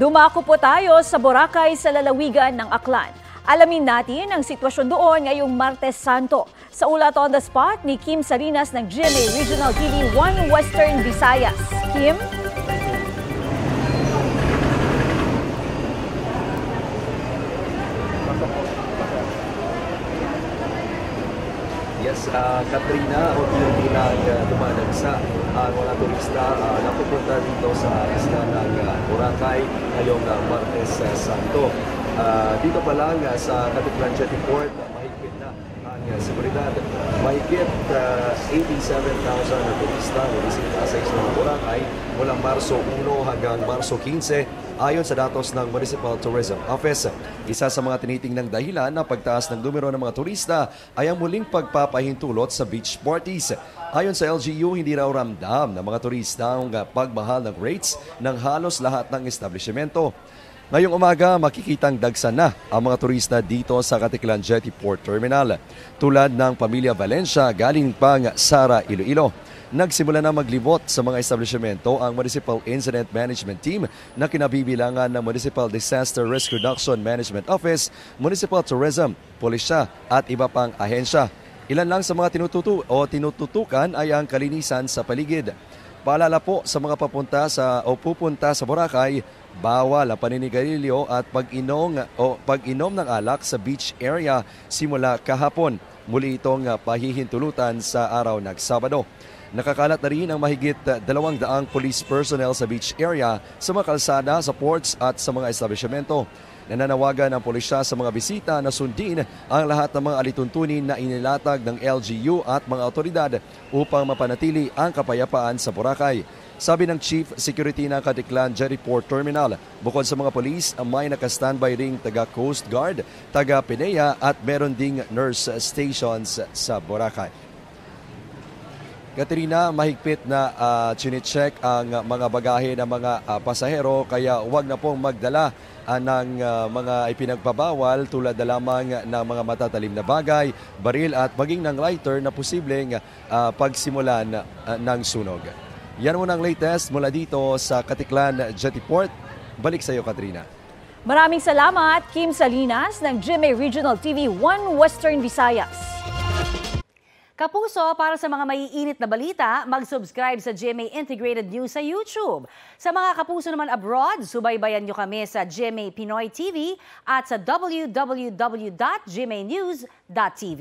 Dumako po tayo sa Boracay sa lalawigan ng Aklan. Alamin natin ang sitwasyon doon ngayong Martes Santo. Sa ulat on the spot ni Kim Salinas ng GMA Regional TV 1 Western Visayas. Kim? Yes, Katrina, unti-unti lang dumadagsa ang mga turista na pupunta dito sa isla ng Boracay ngayong Martes Santo. Dito pa lang sa Katiklan Jetty Port, mahigpit na ang seguridad. Mahigit 87,000 na turista na bisita sa isla ng Boracay mula Marso 1 hanggang Marso 15 ayon sa datos ng Municipal Tourism Office. Isa sa mga tinitingnang dahilan ng pagtaas ng numero ng mga turista ay ang muling pagpapahintulot sa beach parties. Ayon sa LGU, hindi raw ramdam ng mga turista ang pagmahal ng rates ng halos lahat ng establishmento. Ngayong umaga, makikitang dagsa na ang mga turista dito sa Katiklan Jetty Port Terminal. Tulad ng pamilya Valencia galing pang Sara, Iloilo. Nagsimula na maglibot sa mga establishmento ang Municipal Incident Management Team na kinabibilangan ng Municipal Disaster Risk Reduction Management Office, Municipal Tourism, Pulisya at iba pang ahensya. Ilan lang sa mga tinututukan ay ang kalinisan sa paligid. Paalala po sa mga pupunta sa Boracay, bawal ang paninigarilyo at pag-inom ng alak sa beach area simula kahapon. Muli itong pahihintulutan sa araw ng Sabado. Nakakalat na rin ang mahigit 200 police personnel sa beach area, sa mga kalsada, sa ports at sa mga establishmento. Nananawagan ang pulisya sa mga bisita na sundin ang lahat ng mga alituntunin na inilatag ng LGU at mga otoridad upang mapanatili ang kapayapaan sa Boracay. Sabi ng Chief Security ng Katiklan Jetty Port Terminal, bukod sa mga polis, may naka-standby ring taga Coast Guard, taga PIDEA at meron ding nurse stations sa Boracay. Katrina, mahigpit na chine-check ang mga bagahe ng mga pasahero kaya huwag na pong magdala ng mga ipinagbabawal tulad na lamang ng mga matatalim na bagay, baril at maging ng lighter na posibleng pagsimulan ng sunog. Yan muna ang latest mula dito sa Katiklan Jetty Port. Balik sa iyo, Katrina. Maraming salamat, Kim Salinas ng GMA Regional TV 1 Western Visayas. Kapuso, para sa mga maiinit na balita, mag-subscribe sa GMA Integrated News sa YouTube. Sa mga kapuso naman abroad, subaybayan nyo kami sa GMA Pinoy TV at sa www.gmanews.tv.